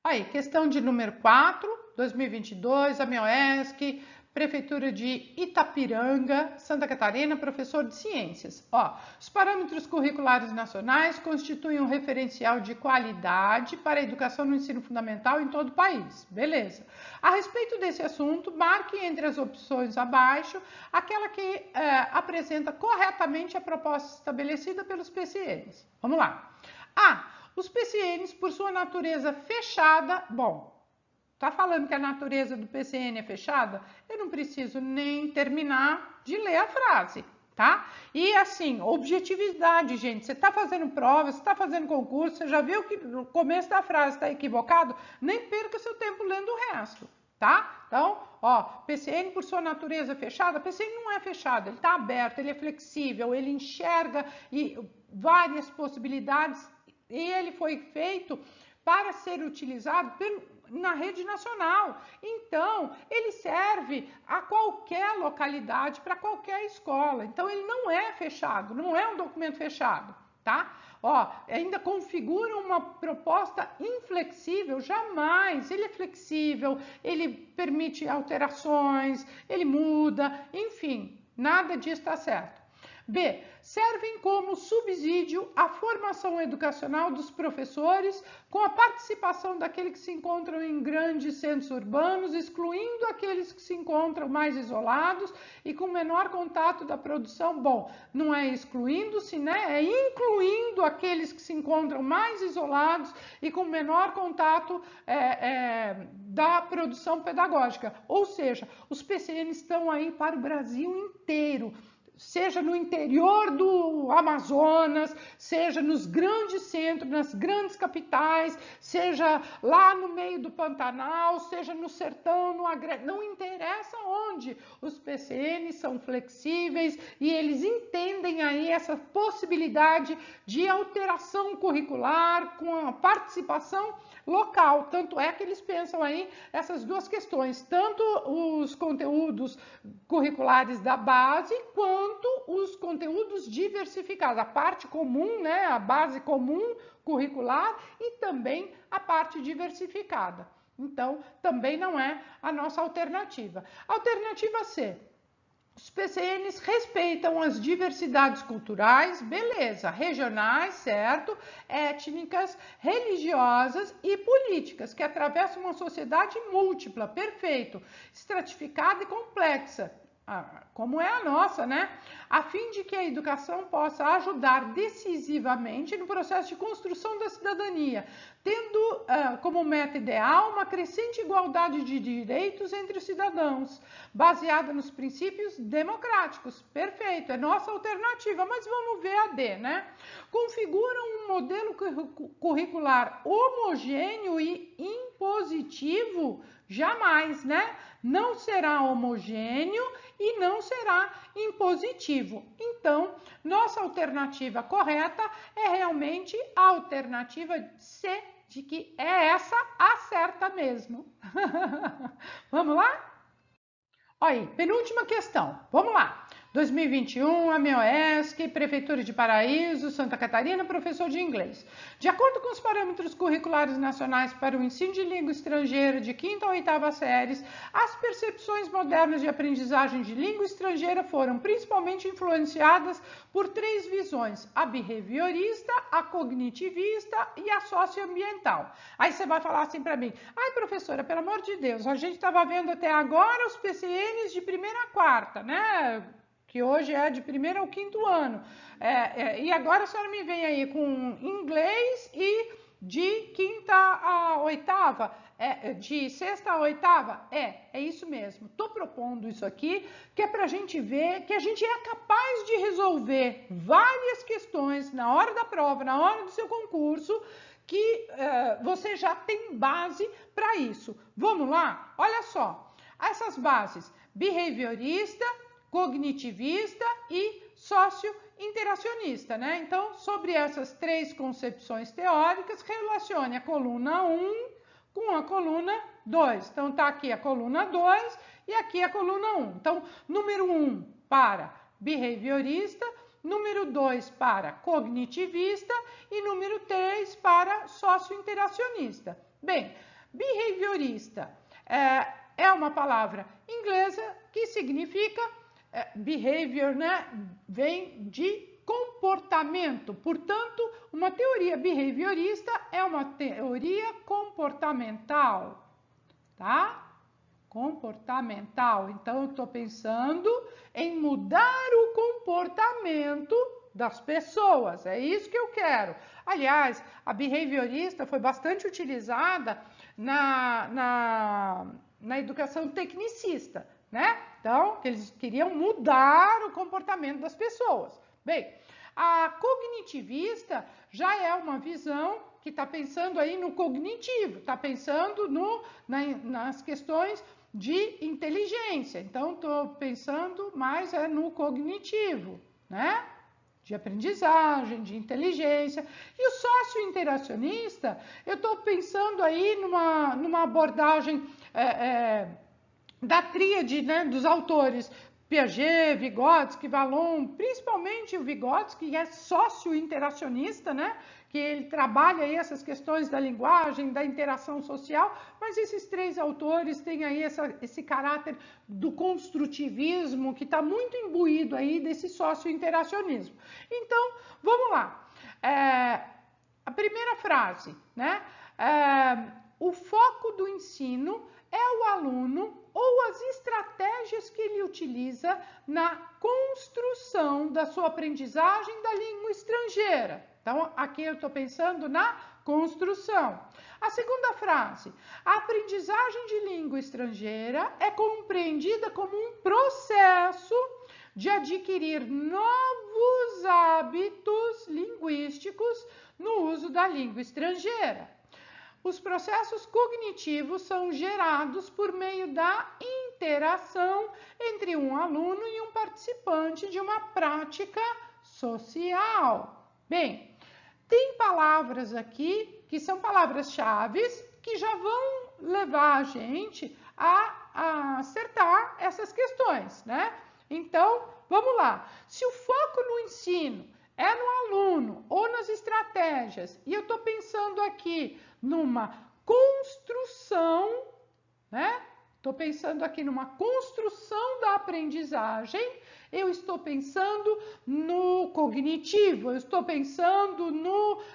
Aí, questão de número 4, 2022, a MEOESC, Prefeitura de Itapiranga, Santa Catarina, professor de ciências. Ó, os parâmetros curriculares nacionais constituem um referencial de qualidade para a educação no ensino fundamental em todo o país. Beleza. A respeito desse assunto, marque entre as opções abaixo aquela que apresenta corretamente a proposta estabelecida pelos PCNs. Vamos lá. A. Os PCNs, por sua natureza fechada, bom, tá falando que a natureza do PCN é fechada? Eu não preciso nem terminar de ler a frase, tá? E assim, objetividade, gente. Você tá fazendo prova, você tá fazendo concurso, você já viu que no começo da frase está equivocado? Nem perca seu tempo lendo o resto, tá? Então, ó, PCN por sua natureza fechada, PCN não é fechado, ele tá aberto, ele é flexível, ele enxerga várias possibilidades e ele foi feito para ser utilizado na rede nacional. Então, ele serve a qualquer localidade, para qualquer escola. Então, ele não é fechado, não é um documento fechado, tá? Ó, ainda configura uma proposta inflexível, jamais. Ele é flexível, ele permite alterações, ele muda, enfim, nada disso está certo. B. Servem como subsídio à formação educacional dos professores com a participação daqueles que se encontram em grandes centros urbanos, excluindo aqueles que se encontram mais isolados e com menor contato da produção. Bom, não é excluindo-se, né? É incluindo aqueles que se encontram mais isolados e com menor contato da produção pedagógica. Ou seja, os PCN estão aí para o Brasil inteiro. Seja no interior do Amazonas, seja nos grandes centros, nas grandes capitais, seja lá no meio do Pantanal, seja no sertão, no Agreste, não interessa onde. Os PCNs são flexíveis e eles entendem aí essa possibilidade de alteração curricular com a participação local. Tanto é que eles pensam aí essas duas questões, tanto os conteúdos curriculares da base, quanto quanto os conteúdos diversificados, a parte comum, né, a base comum curricular e também a parte diversificada. Então, também não é a nossa alternativa. Alternativa C. Os PCNs respeitam as diversidades culturais, beleza, regionais, certo, étnicas, religiosas e políticas, que atravessam uma sociedade múltipla, perfeito, estratificada e complexa, como é a nossa, né? A fim de que a educação possa ajudar decisivamente no processo de construção da cidadania, tendo como meta ideal uma crescente igualdade de direitos entre os cidadãos, baseada nos princípios democráticos. Perfeito, é nossa alternativa, mas vamos ver a D, né? Configuram um modelo curricular homogêneo e impositivo? Jamais, né? Não será homogêneo e não será impositivo. Então, nossa alternativa correta é realmente a alternativa C, de que é essa a certa mesmo. Vamos lá? Olha aí, penúltima questão. Vamos lá. 2021, AMEOESC, Prefeitura de Paraíso, Santa Catarina, professor de inglês. De acordo com os parâmetros curriculares nacionais para o ensino de língua estrangeira de 5ª a 8ª séries, as percepções modernas de aprendizagem de língua estrangeira foram principalmente influenciadas por 3 visões: a behaviorista, a cognitivista e a socioambiental. Aí você vai falar assim para mim: ai, professora, pelo amor de Deus, a gente estava vendo até agora os PCNs de 1ª a 4ª, né? Que hoje é de 1º ao 5º ano. E agora a senhora me vem aí com inglês e de 5ª a 8ª, de 6ª a 8ª? É isso mesmo. Estou propondo isso aqui, que é para a gente ver que a gente é capaz de resolver várias questões na hora da prova, na hora do seu concurso, que você já tem base para isso. Vamos lá? Olha só, essas bases: behaviorista, cognitivista e socio-interacionista, né? Então, sobre essas 3 concepções teóricas, relacione a coluna 1 com a coluna 2. Então, tá aqui a coluna 2 e aqui a coluna 1. Então, número 1 para behaviorista, número 2 para cognitivista e número 3 para socio-interacionista. Bem, behaviorista é uma palavra inglesa que significa behavior, né? Vem de comportamento. Portanto, uma teoria behaviorista é uma teoria comportamental, tá? Comportamental. Então, eu estou pensando em mudar o comportamento das pessoas. É isso que eu quero. Aliás, a behaviorista foi bastante utilizada na educação tecnicista, né? Então, que eles queriam mudar o comportamento das pessoas. Bem, a cognitivista já é uma visão que está pensando aí no cognitivo, está pensando nas questões de inteligência. Então, estou pensando mais no cognitivo, né? De aprendizagem, de inteligência. E o socio-interacionista, eu estou pensando aí numa abordagem da tríade, né, dos autores Piaget, Vygotsky, Vallon, principalmente o Vygotsky, que é socio-interacionista, né, que ele trabalha aí essas questões da linguagem, da interação social, mas esses 3 autores têm aí esse caráter do construtivismo que está muito imbuído aí desse socio-interacionismo. Então, vamos lá. A primeira frase, né, o foco do ensino é o aluno ou as estratégias que ele utiliza na construção da sua aprendizagem da língua estrangeira. Então, aqui eu estou pensando na construção. A segunda frase: a aprendizagem de língua estrangeira é compreendida como um processo de adquirir novos hábitos linguísticos no uso da língua estrangeira. Os processos cognitivos são gerados por meio da interação entre um aluno e um participante de uma prática social. Bem, tem palavras aqui que são palavras-chave que já vão levar a gente a acertar essas questões, né? Então, vamos lá. Se o foco no ensino é no aluno ou nas estratégias, e eu estou pensando aqui numa construção, né? Estou pensando aqui numa construção da aprendizagem, eu estou pensando no cognitivo, eu estou pensando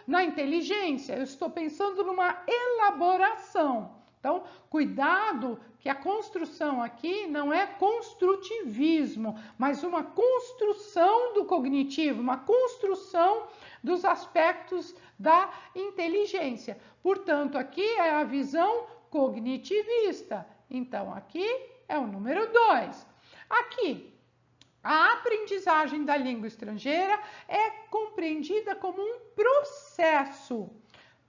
na inteligência, eu estou pensando numa elaboração. Então, cuidado que a construção aqui não é construtivismo, mas uma construção do cognitivo, uma construção dos aspectos da inteligência. Portanto, aqui é a visão cognitivista. Então, aqui é o número 2. Aqui, a aprendizagem da língua estrangeira é compreendida como um processo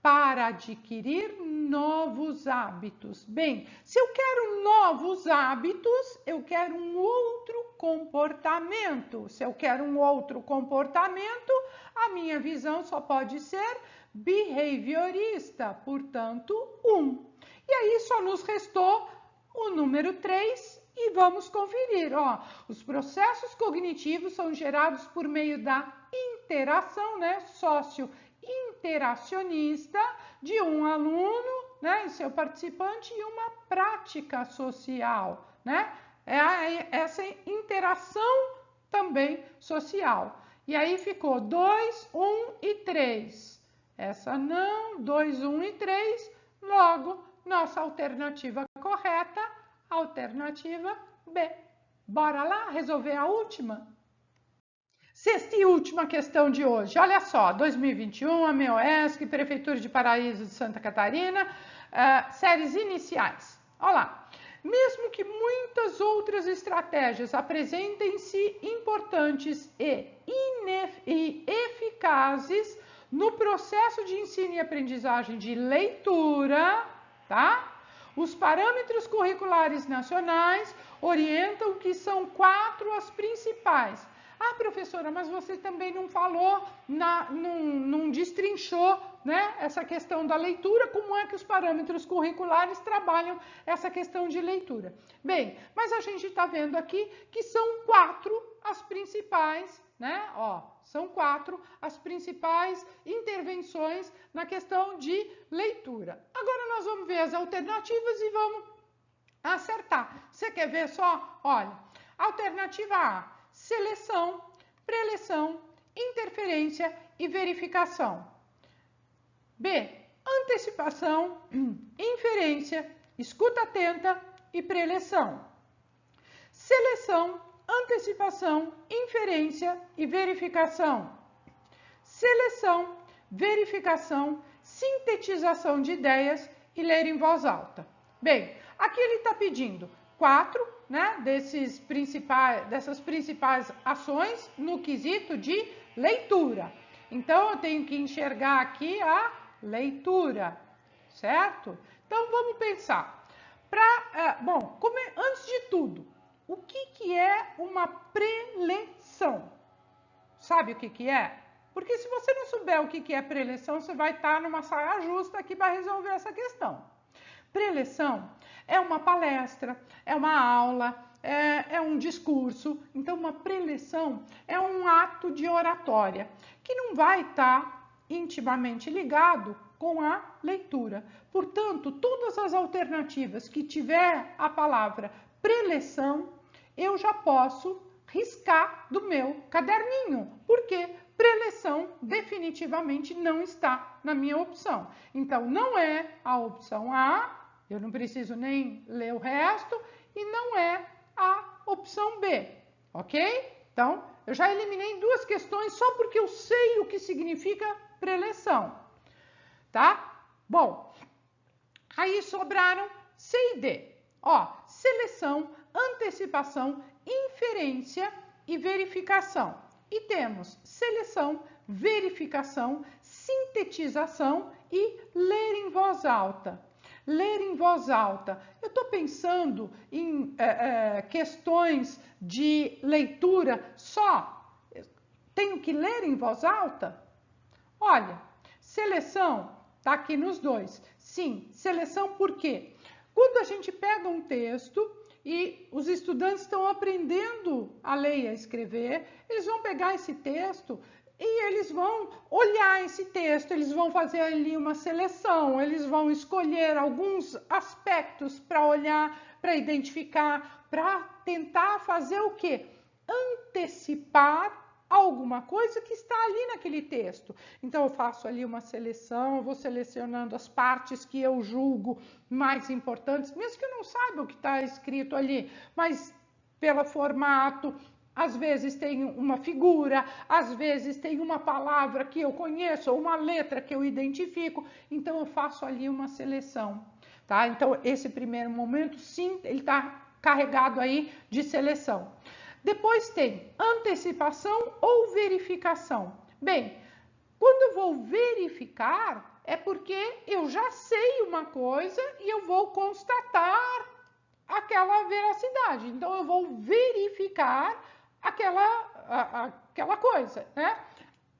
para adquirir novos hábitos. Bem, se eu quero novos hábitos, eu quero um outro comportamento. Se eu quero um outro comportamento, a minha visão só pode ser behaviorista, portanto, 1. E aí só nos restou o número 3 e vamos conferir. Ó, os processos cognitivos são gerados por meio da interação, né, socio-interacionista de um aluno, né, e seu participante e uma prática social, né? Essa interação também social. E aí ficou 2, 1 e 3. Essa não, 2, 1 e 3, logo nossa alternativa correta, alternativa B. Bora lá resolver a última? Sexta e última questão de hoje. Olha só, 2021, a MEOESC, Prefeitura de Paraíso de Santa Catarina, séries iniciais. Olha lá. Mesmo que muitas outras estratégias apresentem-se importantes e eficazes no processo de ensino e aprendizagem de leitura, tá? Os parâmetros curriculares nacionais orientam que são 4 as principais. Ah, professora, mas você também não falou, não destrinchou, né, essa questão da leitura, como é que os parâmetros curriculares trabalham essa questão de leitura. Bem, mas a gente está vendo aqui que são 4 as principais, né, ó, são 4 as principais intervenções na questão de leitura. Agora nós vamos ver as alternativas e vamos acertar. Você quer ver só? Olha, alternativa A, seleção, preleção, interferência e verificação. B, antecipação, inferência, escuta atenta e preleção. Seleção, antecipação, inferência e verificação. Seleção, verificação, sintetização de ideias e ler em voz alta. Bem, aqui ele está pedindo 4, né, dessas principais ações no quesito de leitura. Então, eu tenho que enxergar aqui a leitura, certo? Então, vamos pensar. Antes de tudo, o que é uma preleção? Sabe o que é? Porque se você não souber o que é preleção, você vai estar numa saia justa que vai resolver essa questão. Preleção é uma palestra, é uma aula, é um discurso. Então, uma preleção é um ato de oratória que não vai estar intimamente ligado com a leitura. Portanto, todas as alternativas que tiver a palavra preleção, eu já posso riscar do meu caderninho. Por quê? Preleção definitivamente não está na minha opção. Então, não é a opção A, eu não preciso nem ler o resto, e não é a opção B, ok? Então, eu já eliminei 2 questões só porque eu sei o que significa preleção, tá? Bom, aí sobraram C e D. Ó, seleção, antecipação, inferência e verificação. E temos seleção, verificação, sintetização e ler em voz alta. Ler em voz alta. Eu estou pensando em questões de leitura só. Tenho que ler em voz alta? Olha, seleção está aqui nos 2. Sim, seleção por quê? Quando a gente pega um texto e os estudantes estão aprendendo a ler e a escrever, eles vão pegar esse texto e eles vão olhar esse texto, eles vão fazer ali uma seleção, eles vão escolher alguns aspectos para olhar, para identificar, para tentar fazer o quê? Antecipar alguma coisa que está ali naquele texto. Então eu faço ali uma seleção, eu vou selecionando as partes que eu julgo mais importantes, mesmo que eu não saiba o que está escrito ali, mas pelo formato. Às vezes tem uma figura, às vezes tem uma palavra que eu conheço, ou uma letra que eu identifico, então eu faço ali uma seleção, tá? Então esse primeiro momento, sim, ele está carregado aí de seleção. Depois tem antecipação ou verificação. Bem, quando eu vou verificar, é porque eu já sei uma coisa e eu vou constatar aquela veracidade. Então eu vou verificar aquela coisa, né?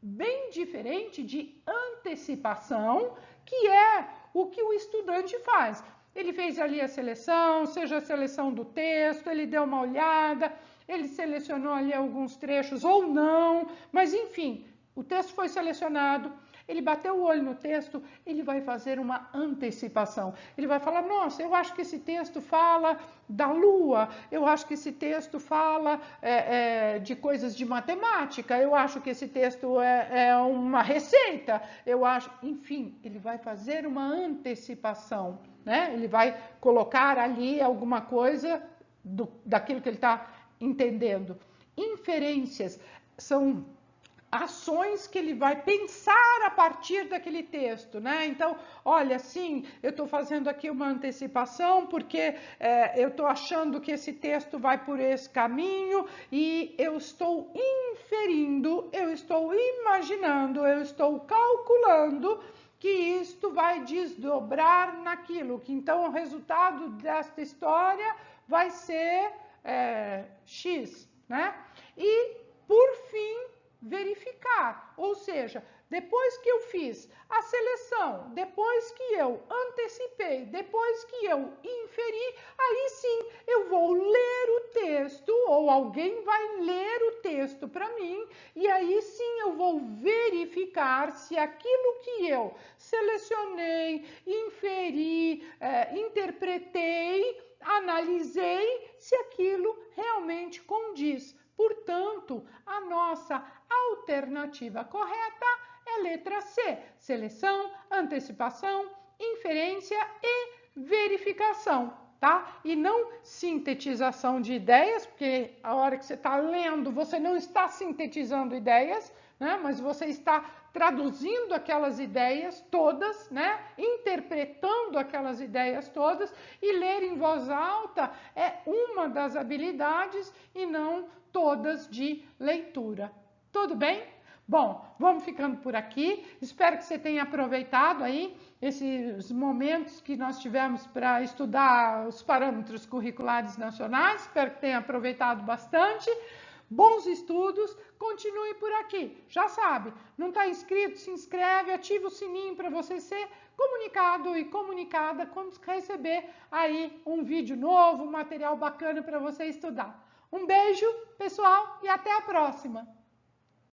Bem diferente de antecipação, que é o que o estudante faz. Ele fez ali a seleção, seja a seleção do texto, ele deu uma olhada, ele selecionou ali alguns trechos ou não, mas enfim, o texto foi selecionado, ele bateu o olho no texto, ele vai fazer uma antecipação. Ele vai falar, nossa, eu acho que esse texto fala da lua, eu acho que esse texto fala de coisas de matemática, eu acho que esse texto é uma receita, eu acho, enfim, ele vai fazer uma antecipação, né? Ele vai colocar ali alguma coisa daquilo que ele está entendendo. Inferências são ações que ele vai pensar a partir daquele texto, né? Então, olha, sim, eu estou fazendo aqui uma antecipação porque eu estou achando que esse texto vai por esse caminho e eu estou inferindo, eu estou imaginando, eu estou calculando que isto vai desdobrar naquilo, que então o resultado desta história vai ser X, né? E, por fim, verificar, ou seja, depois que eu fiz a seleção, depois que eu antecipei, depois que eu inferi, aí sim eu vou ler o texto, ou alguém vai ler o texto para mim, e aí sim eu vou verificar se aquilo que eu selecionei, inferi, interpretei, analisei, se aquilo realmente condiz. Portanto, a nossa alternativa correta é letra C, seleção, antecipação, inferência e verificação, tá? E não sintetização de ideias, porque a hora que você está lendo, você não está sintetizando ideias, né? Mas você está traduzindo aquelas ideias todas, né? Interpretando aquelas ideias todas, e ler em voz alta é uma das habilidades e não todas de leitura. Tudo bem? Bom, vamos ficando por aqui. Espero que você tenha aproveitado aí esses momentos que nós tivemos para estudar os parâmetros curriculares nacionais. Espero que tenha aproveitado bastante. Bons estudos, continue por aqui. Já sabe, não está inscrito, se inscreve, ativa o sininho para você ser comunicado e comunicada quando receber aí um vídeo novo, um material bacana para você estudar. Um beijo, pessoal, e até a próxima!